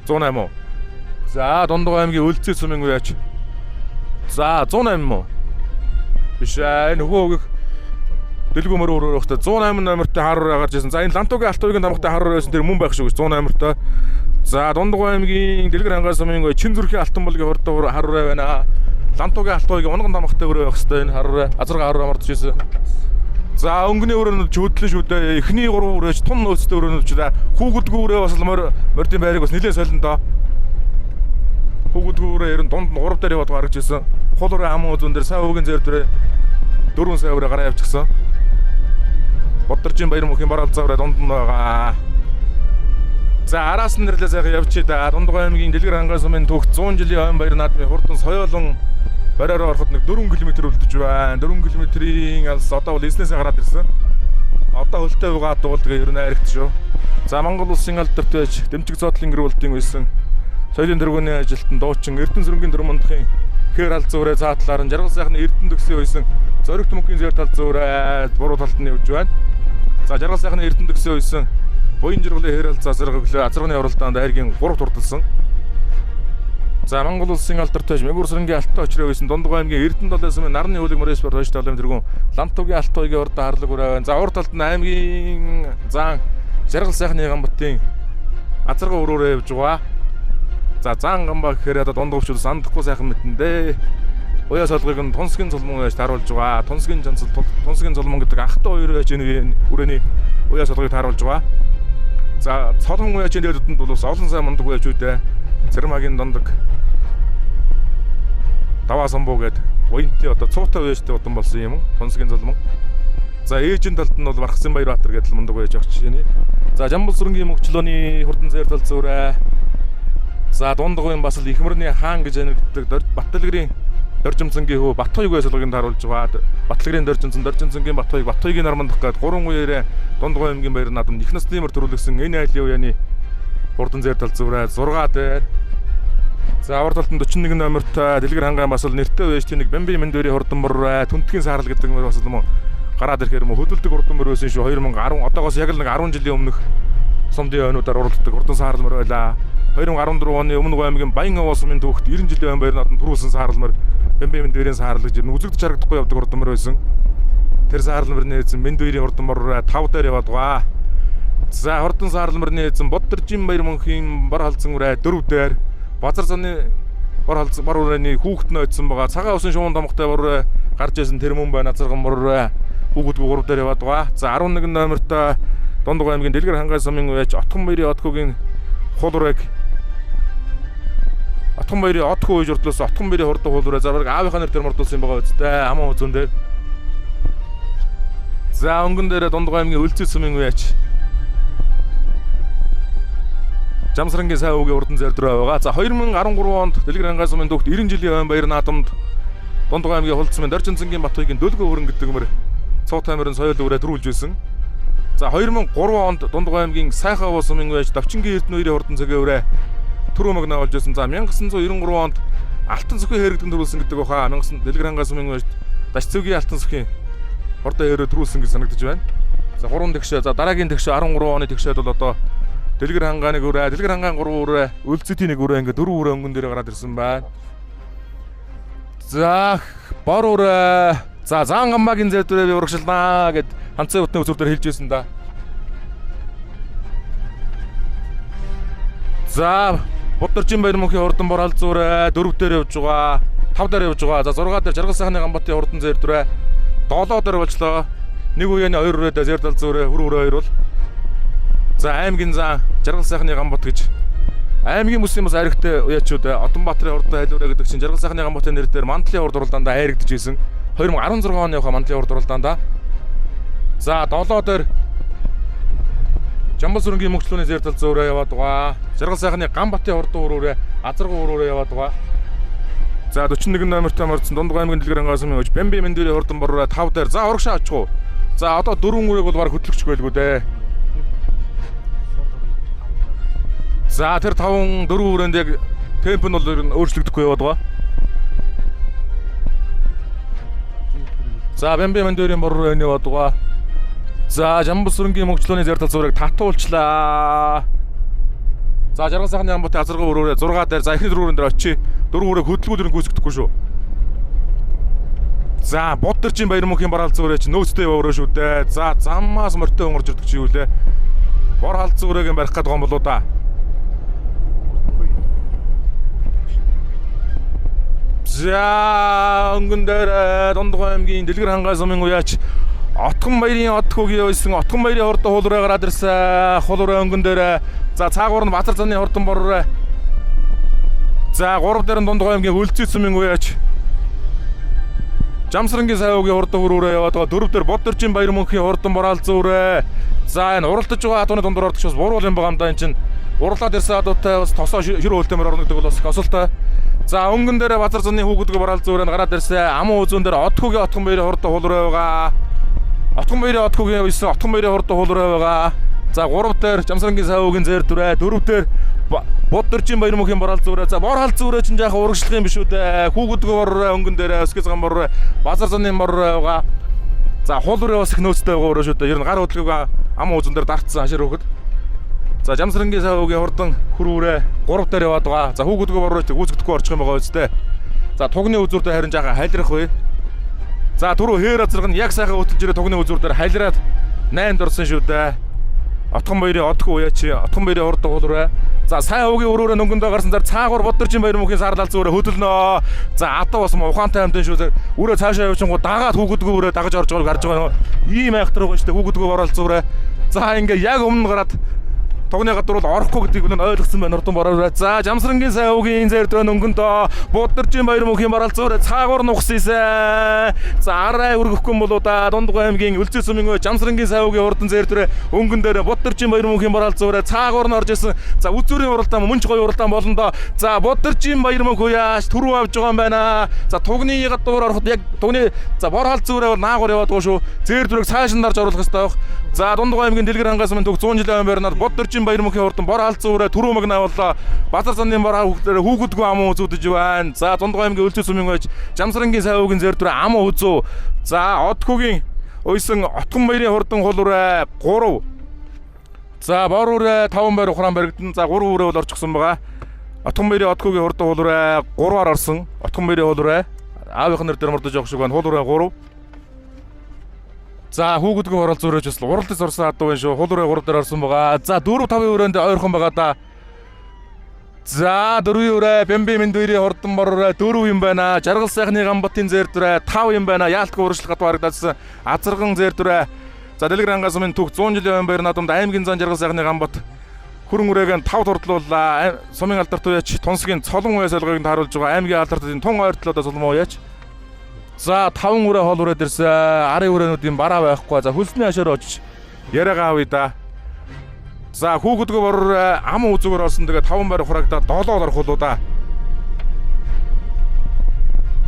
108 уу? За Дундгай аймгийн Өлзий сумын үеч. За 108 уу? Биш энэ хөхөөг Дэлгүү мөр өрөөрөө ихтэй 108 номертой харуур гарч ирсэн. За энэ Лантугийн Алтуугийн намхтай харуур байсан тэр мөн байх шүү гэж 108-той. За Дундгай аймгийн Дэлгэр ангай сумын Чин зүрхийн Алтан булгийн хурдан харуур байна. Лантугийн Алтуугийн унган намхтай өрөө байх хэвээр энэ харуур азарга харуур амарч ирсэн. За өнгөний өрөөнүүд ч хөдлөн шүү дээ. Эхний 3 өрөөч тун нөөцтэй өрөөнүүд ч хүүгдгүү өрөө бас мордын байрыг бас нэлээд солино доо. Хүүгдгүү өрөө ер нь дунд 3 дээр яваад гарч ирсэн. Хул өрөө ам үзүүн дээр сайн өвгийн зэр дээр 4 сая өрөө гараа явчихсан. Бодорчин баяр мөнхийн бар алзуураа дунд нь байгаа. За араас нь нэрлээ сайхан явчих да. Дундгай аймгийн Дэлгэр ангай сумын түүх 100 жилийн ойн баяр наадмын хурдан соёолон бариараа ороход нэг 4 км үлдэж байна. 4 км-ийн алс одоо бол эзнээсээ гараад ирсэн. Одоо хөлтэй угаа дуулдаг ер нь айрагт шүү. За Монгол улсын алдарт байж дэмжиг зоодлын гэр бүлийн үйсэн соёлын тэргүүний ажилтан дуучин Эрдэнэ сүрэнгийн дөрмөндхийн хэр алзуураа цаатлаар нь Жаргал сайхны Эрдэнэ дөгсөн үйсэн Зоригт мөнхийн зэр тал зүүрээ буруу талд нь явж байна. За Жаргал сайхны Эрдэнэ дөгсөн үйсэн буян жиргалын хэрэл зазраг өглөө азарганы уралдаанд айргийн 3 турдалсан. За Монгол улсын алдарт байж Мэгүр сүрэнгийн Алтай очроо үйсэн Дундгай аймгийн Эрдэнэ долоо сумын нарны үлэг мөрөөсбөр хойш талын тэргүүн Лантугийн Алтуугийн урд харлаг өрөө байна. За урд талд нь аймгийн зан Жаргал сайхны Ганбатын азарга өрөөрөө явж байгаа. За зан гамбаа гэхээр одоо дундгавчуд сандахгүй сайхан мэдэн дээ. Уяа солгыг нь Тунсгийн зулман байж тааруулж байгаа. Тунсгийн зулман гэдэг ахтай хоёр байж энэ хүрээний уяа солгыг тааруулж байгаа. За цолон уяа чинь дэдэд бол бас олон сайн мундаг уяа чүүдээ. Цэрмагийн дундаг. Даваа самбуу гэдэг уянти одоо цуутай уяачтай удан болсон юм. Тунсгийн зулман. За ээжийн талд нь бол Бархсан Баярбаатар гэдэг мундаг уяаж авч чинь. За Жамбал сүрэнгийн мөнчлөөний хурдан зэр тал зүрэ. За Дундгайн бас л Ихмэрний хаан гэж нэрлэдэг Батталгэрийн Доржимцангийн хүү Батхойг байсалгыг тааруулж байгаа. Баталгэрийн Доржимцангийн Батхойгийн нармандах гээд 3 үеэрээ Дундгай аймгийн баяр наадамд их насны мөр төрүүлсэн энэ айлын үеаны хурдан зэр тал зүрэ 6 дээр. За авар талд нь 41 номертой Дэлгэр хангай бас л нэртэй байж тэнэг Бямби Мэндүүрийн хурдан мөр Түнтгийн саарл гэдэг мөр бас л гараад ирэхээр хөдөлдөг хурдан мөр байсан шүү 2010 одоогоос яг л нэг 10 жилийн өмнөх сумдын ойнуудаар уралддаг хурдан саарламар байлаа. 2014 оны Өмнөг аймгийн Баян овоо сумын төвхт 90 жилийн байр нааданд төрүүлсэн саарламар Бэмбэм дээрийн саарлаж ирнэ. Үзэгдэж харагдахгүй явдаг хурданмар байсан. Тэр саарламрын эзэн Мэндүүрийн хурданмар 5 дээр яваад байгаа. За хурдан саарламрын эзэн Боддоржин баяр мөнхийн бар халдсан үрэ 4 дээр Базар заны бар үрээний хүүхэд нь очсон байгаа. Цагаан усын шуун томхтой бар үрэ гарч ирсэн тэр мөн байна. Назарган бар үрэ хүүхэдгүй 3 дээр яваад байгаа. За 11 номертой Дундгой аймгийн Дэлгэр хангай сумын үеч Отхон баярын Отхогийн хул урээг Отхон баярын Отхоо үеж урдлаас Отхон баярын хурдан хул урэ зарварыг аавынхаа нэр дээр мордуулсан байгаа үстэй. Аман үзүүн дээр. За өнгөн дээр Дундгой аймгийн Үлцэн сумын үеч Жамсрангийн сайн өвгийн урдан зэр дөрөө байгаа. За 2013 онд Дэлгэр хангай сумын төвхт 90 жилийн баяр наадамд Дундгой аймгийн Хулцмын Доржинцэнгийн Батхойгийн Дөлгөө хөрөн гэдэг мөр цог тамирын соёл өрөө төрүүлж байсан. За 2003 онд Дундгой аймгийн Сайхан овоо сумын үеч Давчингийн Эрдэнэ хурдан цагийн өрөө төрөөмөг наавалж байсан. За 1993 онд Алтан сүхийн хэрэгдэн төрүүлсэн гэдэг баха. Дэлгэр хангай сумын үеч Дашцөгийн Алтан сүхийн хурдан өрөө төрүүлсэн гэж санагдаж байна. За 3 тэгшээ. За дараагийн тэгшээ 13 оны тэгшээд бол одоо Дэлгэр хангааны өрөө, Дэлгэр хангаан 3 өрөө, Үлцэтийн 1 өрөө ингээд 4 өрөө өнгөн дээр гараад ирсэн байна. За бор өрөө. За Заан гамбагийн зэр дээрээ би урагшилнаа гэд ханцаа утны үзүүр дээр хэлж байсан да. За Боддоржин баяр мөнхийн хурдан бор алз өрөө 4 дээр явж байгаа, 5 дээр явж байгаа. За 6 дээр Жаргал сайхны Гамбатын хурдан зэр дээрээ 7 дээр болчлоо. Нэг үеийн 2 өрөөдөө зэр алз өрөө, хүр өрөө 2 бол. За аймгийн зан Жаргал сайхны Гамбат гэж аймгийн бүсийн бас аригтай уяачууд Одонбаатарын хурдан хайлуураа гэдэг чинь Жаргал сайхны Гамбатын нэр дээр мандлын хурд уралдаанд хайрагдж байсан. 2016 оны мандлын хурд уралдаанд. За 7 дээр Жамбал сүрэнгийн мөнгөчлөөний зэр тал зөөрөө яваад байгаа. Жаргал сайхны Гамбатын хурдан өрөөрөө Азарган өрөөрөө яваад байгаа. За 41 номертой мордсон Дундгой аймгийн Дэлгэр хангай сумын үеч Бэмбэм дээрийн хурдан бороо 5 дээр. За урагшаа очихгүй. За одоо 4 үрэг бол баг хөтлөгч байлгүй дээ. За тэр 5 4 өрөөнд яг темп нь бол өөрчлөгдөхгүй яваад байгаа. За Бэмбэм дээрийн бороо яваад байгаа. За Жамбал сүрэнгийн мөнгөчлөөний зэр тал зураг татуулчлаа. За Жаргал сайхны Гамбатын Азарган өрөөрөө 6 дээр. За эхний 4 өрөөнд дээр очие. 4 өрөө хөдөлгөөр гүйцэтгэхгүй шүү. За Боддоржин баяр мөнхийн бар халдсан өрөө чи нөөцтэй яваа шүү дээ. За заммаас морьтой онгорж ирдэг чи юу лээ. Бор халдсан өрөөг барих гэдэг юм болоо да. За өнгөн дээр Дундгой аймгийн Дэлгэр хангай сумын уяач Отхон баярын Отхогийн ойсон Отхон баярын хурдан хул ураа гараад ирсэн. Хул ураа өнгөн дээр. За цаагуур нь Базар заны хурдан бор ураа. За 3 дээр нь Дундгой аймгийн Үлцэн сумын уяач Жамсрангийн сайн өвгийн хурдан хөр ураа яваад байгаа. 4 дээр Боддоржин баяр мөнхийн хурдан бор алзан ураа. За энэ уралдаж байгаа хатууны дундуур ордог шус буруул юм байгаа юм да энэ чинь. Урлаад ирсэн хатуутай бас тосоо шир хөөлтөмөр орно гэдэг бол бас осолтой. За өнгөн дээр Базар заны хүүгдгээ бор алзан ураа гараад ирсэн. Аман үзүүн дээр Отхогийн Отхон баярын хурдан хул ураа байгаа. Отхон баярын Отхогийн ойсон Отхон баярын хурдан хул ураа байгаа. За 3 дээр Жамсрангийн сайн өвгийн зэр дүрэ, 4 дээр Боддоржин баяр мөнхийн бор алзан ураа. За бор алзан ураа чинь жаахан урагшлах юм биш үү дээ. Хүүгдгээ бор өнгөн дээр Өсгөц гам бор Базар заны бор байгаа. За хул ураа бас их нөөцтэй байгаа ураа шүү дээ. Ер нь гар хөдлөг аман үзүүн дээр дартсан хашир хөөхд. За Жамсрангийн сайн өвгийн хурдан хөрүүрээ 3 дээр яваад байгаа. За хүүгдгээ бор гүйцэгдэхгүй орчих юм байгаа үстэй. За тугны үзүүртэй харин жаахан хайлрах вэ. За түрүү хээр азарг нь яг сайхан хөтлж ирээ тугны үзүүр дээр хайлраад 8-д орсон шүү дээ. Отхон баярын Отхоо уяач Отхон баярын хурдан хул ураа. За сайн өвгийн өрөөрөө нөнгөндөө гарсан зар цаагуур Боддоржин баяр мөнхийн сар далзан өрөө хөдөлнө. За адаа бас ухаантай амтэн шүү. Өрөө цаашаа явчихгоо дагаад хүүгдгөө өрөө дагаж орж байгааг гарч байгаа. Ийм айхтар байгаа шүү дээ. Хүүгдгөө боролцсон өрөө. За ингээ яг өмнө гараад тогны гадуур бол орохгүй гэдгийг нь ойлгосон байна хурдан бороо. За Жамсрангийн сайн өвгийн зэр дээр нөнгөндөө Боддоржин баяр мөнхийн бар алзан өрөө цаагуур нухсийсэн. За арай өргөхгүй болоо да Дундгой аймгийн Үлцэн сумын Жамсрангийн сайн өвгийн хурдан зэр дээр өнгөн дээр Боддоржин баяр мөнхийн бар алзан өрөө цаагуур нь орж исэн. За үзүүрийн уралдаан мөнч гоё уралдаан болно доо. За Боддоржин баяр мөнх уяаш түрүү авж байгаа юм байна. За тугны гадуур ороход яг тугны за бор алзан өрөө наагур яваад гоо шүү. Зэр дөрөг цааш нь дарж оруулах хэрэгтэй байх. За Дундгой аймгийн Дэлгэр хангай сумын төг 100 жилийн байрнаар Боддоржин баяр мөнхийн хурдан бор алзан өрөө түрүү мэг нааваллаа. Базар заны бор хүүгдгөө аман үзүүдэж байна. За Дундгой аймгийн Үлцэн сумын ойч Жамсрангийн сайн өвгийн зэр дөрөө аман үзүү. За Отхогийн ойсон Отхон баярын хурдан хул ураа 3. За бор үрээ 5 байр ухраан баригдан. За 3 үрээ бол орчихсон байгаа. Отгон мэрийн Отгогийн хурдан хуул үрээ 3-аар орсон. Отгон мэрийн хуул үрээ аавынх нэр дээр мордож явах шиг байна. Хуул үрээ 3. За хүүгдгийн орол зөрөөж бас уралдас орсон адуу байна шүү. Хуул үрээ 3 дээр орсон байгаа. За 4-5 өрөөнд ойрхон байгаа да. За 4 өрөө Бэмби Мэндүрийн хурдан бор өрөө 4 юм байна. Жаргал сайхны Гамбатын зэр дүрээ 5 юм байна. Яалтгүй урагшлах хат харагдсан. Азарган зэр дүрээ. За Дэлгэрангаас минь түүх 100 жилийн байр надамд аймгийн зан жаргал сайхны Гамбат хүрэн үрээгийн 5 турдлууллаа. Сумын алдарт уяач Тунсгийн цолон уяа солгыг харуулж байгаа. Аймгийн алдартын тун ойртлуудаа сулмаа уяач. За 5 үрээ хол үрээд ирсэн. Арын үрээнүүдийн бараа байхгүй. За хөлсний хашаар очиж яриагаа авъя да. За хүүхдгөө бор ам үзүүгээр олсон. Тэгээ 5 байр хурагдаад 7-оор орох уу да.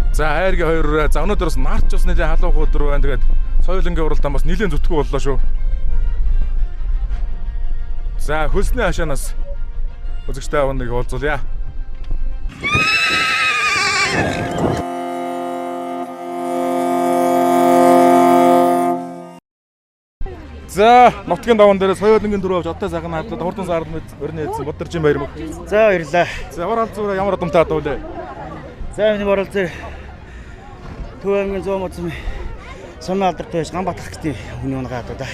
За хайргийн 2 үрээ. За өнөөдөрс нарч бас нэлээд халуух өдөр байна. Тэгээд соёлынгийн уралдаан бас нэлээд зүтгүү боллоо шүү. За хөлсний хашаанаас үзэгчтэй авныг уулзуулъя. За нутгийн даван дээр соёлынгийн дөрөв жодтой сайхан хадлаад хурдан саард өрнө хийсэн бодоржин баяр мөн. За баярлаа. За орол зүрэ ямар удамтай хадуулээ. За миний орол зүрэ Төв аймгийн 100 мөцөн Сумын алдарт байж Ганбатах гэдэг хүний унгаа хадуу да.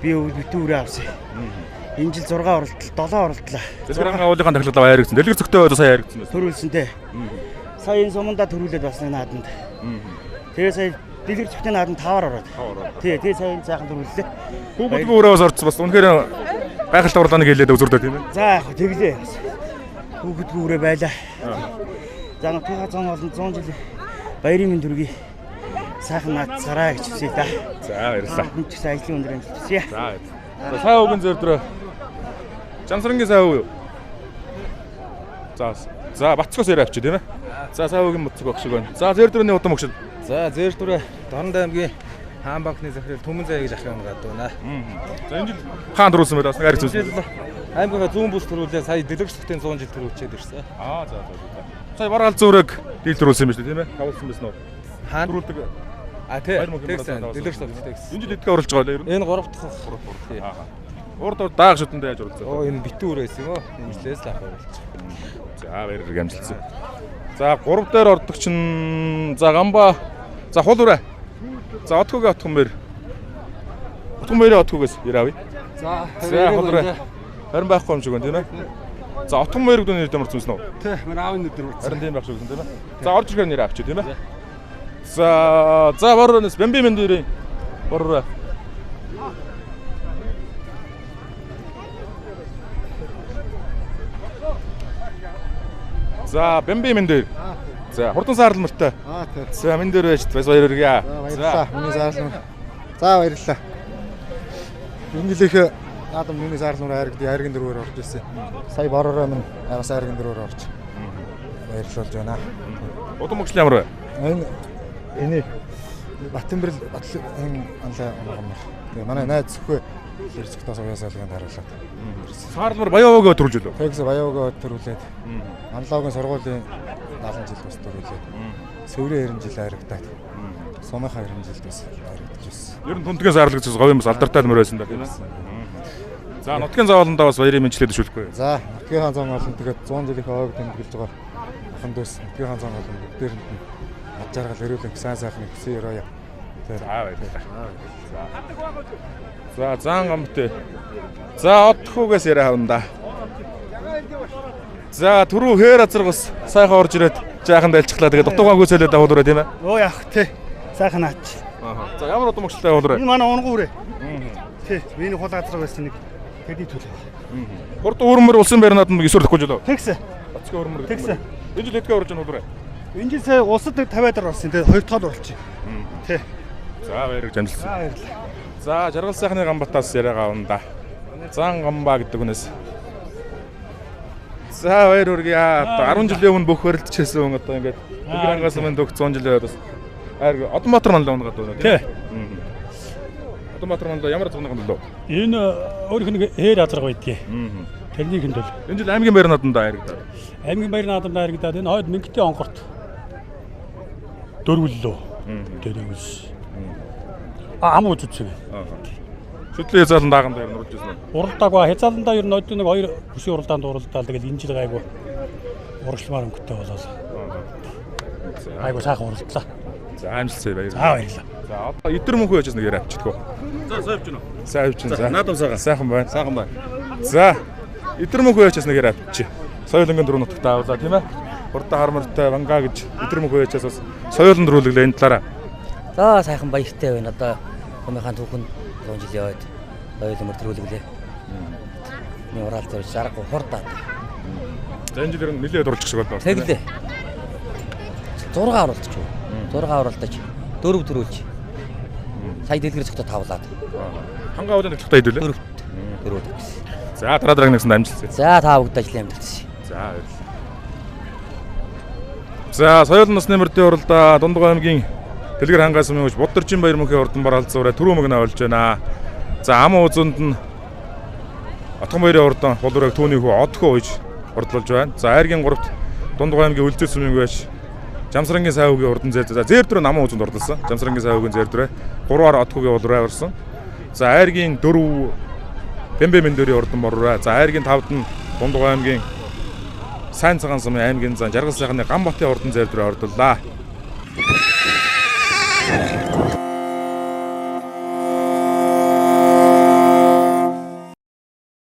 Би битүү үрээ авсан. Энэ жил 6 оролдол 7 оролдлоо. Дэлгэрэнгийн уулын тахилгалаа хайргсан. Дэлгэр зөвхтөө одоо сайн хайргсан байна. Төрүүлсэнтэй. Сая энэ сумандаа төрүүлээд басны нааданд. Тэгээ сая дэлгэр зөвхтөө нааданд 5-аар ороод. Тэгээ сая энэ сайхан төрүүллээ. Хүүхдгөө өрөөс орцсон бас үнэхээр гайхалтай уралдааныг хэлээд үзүрдөө тийм ээ. За яг тэглээ. Хүүхдгөө өрөө байлаа. За нутгийн зам олон 100 жил баярын минь дүргийн сайхан наацгараа гэж хүсэе да. За баярлалаа. Энд ч ажлын өндөр амжилт хүсье. За сайн үгэн зөрдрөө. Жамсрангийн сайн уу юу? За Бацгоос яриа авчи тийм ээ. За сайн үгэн Бацг багш шиг байна. За зөрдрөөний удам өгшил. За зөрдрөө Дорнод аймгийн хаан банкны захирал Төмөн зай гэж ахын гадаг байна. За энэ жил хаан төрүүлсэн байл бас нэг харьцуулсан. Аймгийнхаа зүүн бүс төрүүлээ сая дэлгэрчдийн 100 жил төрүүлчихэд ирсэн. За. Сая бараал зүүрэг дийл төрүүлсэн юм шүү дээ тийм ээ. Тавуулсан байсан уу? Хаан төрүүлдэг. Тэгсэн дэлгэрчд тэгсэн. Энэ жил дэдгээ оруулж байгаа л ер нь. Энэ 3 дахь. Урд дааг шүтэндээ яаж оруулсан. Энэ битүү өрөөс юм уу? Имжлээс л авах оруулж. За баяр амжилтсан. За 3 дээр ордог чинь за Гамба. За хул үрэ. За Отгогийн Отгон мэр. Отгон мэрийн Отгогоос яар авъя. За хул үрэ. Харин байхгүй юм шиг байна тийм ээ. За Отгон мэрийг дөө нэр дэмэрсэн үү? Тий, манай аавын нэр дэмэрсэн. Харин тийм байх шиг байна тийм ээ. За орж ирэхээр нэр авчих тийм ээ. За борроноос Бэмби Мэндүрийн борроо. За Бэмби Мэндүр. За хурдан саарл мөртэй. Тий. За Мэндүр байж бас баяр хүргэе. Баярлалаа. Миний заарлал. За баярлалаа. Энэ жилийнх наадам миний заарлал хайргийн дөрвөөр орж ирсэн. Сая боророо минь бас хайргийн дөрвөөр орж. Баярлуулж байна. Удам өгшил ямар вэ? Энийг Батэнбэрл энэ анлаа оногомор. Тэгээ манай найз зөвхөө хэрэгцэхтээс уяасаалганд харууллаа. Саарлмар Баяовогоо төрүүлж лөө. Тэгс Баяовогоо төрүүлээд Манлаугийн сургуулийн 70 жил бас төрүүлээд Сөврийн 90 жил харагдаад Сумынхаа 90 жил бас харагдаж байсан. Ер нь тундгийн саарлаг зүс говийн бас алдартай мөр байсан да тийм ээ. За нутгийн заавалндаа бас баярын мэдлэлээ төшүүлэхгүй. За нутгийн хаан зам олон тэгээд 100 жилийн хойг тэмдэглэж байгаа ахын дэс нутгийн хаан зам олон бүгдээрэнд нь ад жаргал өрөөлөн сайн сайхныг хүсье өрөөё. За баярлалаа. За заан гомтой. За Отгоогоос яриа хавна да. За түрүү хээр азаргас сайхан орж ирээд жаахан дайлчглаа. Тэгээд дутуугаа гүйцэлээд давуулраа тийм ээ. Оо яах тий. Сайхан наач. За ямар удам өгчлээ явуулраа. Энэ манай унгуу үрээ. Тий. Миний хул азраг байсан нэг тэдий төлөө. Хурд өөрмөр улсын байрнаад нь эсвэр төгөж лөө. Тэгсэн. Оцгой өөрмөр. Тэгсэн. Энэ жил эдгээ орж ийн хуулраа. Энэ жил сая улсад 50 дараа орсон. Тэгээд 2 дахь оруулчих. Тий. За баярыг амжилтсан. За баярлалаа. За жаргал сайхны Гамбатаас яриагаа авна да. Зан Гамба гэдэг хүнээс. За баяр хүргэе. 10 жилийн өмнө бүх хөрөлдөж ирсэн хүн одоо ингээд Дэлгэрангаас өмнө дөх 100 жилийн бас Одонбаатар манлаа унгаад байна тийм. Одонбаатар манлаа ямар зогног юм бэ? Энэ өөрийнх нь хээр азраг байдгийг. Тэрний хэмдэл. Энэ жил аймгийн байр наадамдаа харагдав. Аймгийн байр наадамдаа харагдаад энэ хойд Мэнхтийн онгорт дөрвөллөө. Тэрээс ам үзсэн. Шүтлийн хязгаалan дааган дээр нурж ирсэн үү? Уралдаагүй хязгааландаа ер нь өдөө нэг 2 бүсийн уралдаанд уралдаал тэгэл энэ жил гайгүй урагшламаар өнгөтэй болоод. Айгуу сайхан уралдлаа. За амжилтсаа баярлалаа. За баярлалаа. За одоо эдэр мөнхөө яжсэн нэг яриа авчихдаг. За сайн явж байна уу? Сайн явж байна. За Наадам сайхан. сайхан байна. Сайхан байна. За эдэр мөнхөө яжсэн нэг яриа авчих. Соёлонгийн дөрөв нутагт авлаа тийм ээ. Хурдан хармартай Ванга гэж эдэр мөнхөө яжээс бас соёлон дөрүүлгэлээ энэ талаараа. За сайхан баяртай байна. Одоо Томихаан түүхэнд 100 жил яваад соёл өмөр төрүүлгэлээ. Миний урал дээр жаргал хурдаа. За энэ жилээр нэлээд уралж шиг боллоо. Тэглээ. 6 уралдаж юу? 6 уралдаж 4 төрүүлж. Сая дэлгэр зөвхөн тавлаад. Хангаа удаа төлөвтэй хэдүүлээ. 4 төрүүлсэн. За дараа нэгсэн амжилт. За та бүгд ажлын амьдсан. За баярлалаа. За соёлын насны мөрдийн уралдаа Дундгой аймгийн Дэлгэр хангаас өмнөж Буддоржин баяр мөнхийн урдан баралцуураа түрүү мөгнө олж байна. За ам үзэнд нь Отгон баярын урдан болоорыг түүний хүү Одхоо үйж урдлуулж байна. За айргийн 3-т Дундгой аймгийн Үлзээс сүмийн байж Жамсрангийн сайвгийн урдан зэр. За зэр дөрөв намын үзэнд урдалсан. Жамсрангийн сайвгийн зэр дөрөө 3-аар Одхоогийн болоороо орсон. За айргийн 4 Бэмбэ мэндөрийн урдан бороо. За айргийн 5-д нь Дундгой аймгийн Сайн цагаан сумын аймгийн зан Жаргал сайхны Ганбатын урдан зэр дөрөө ордоллаа.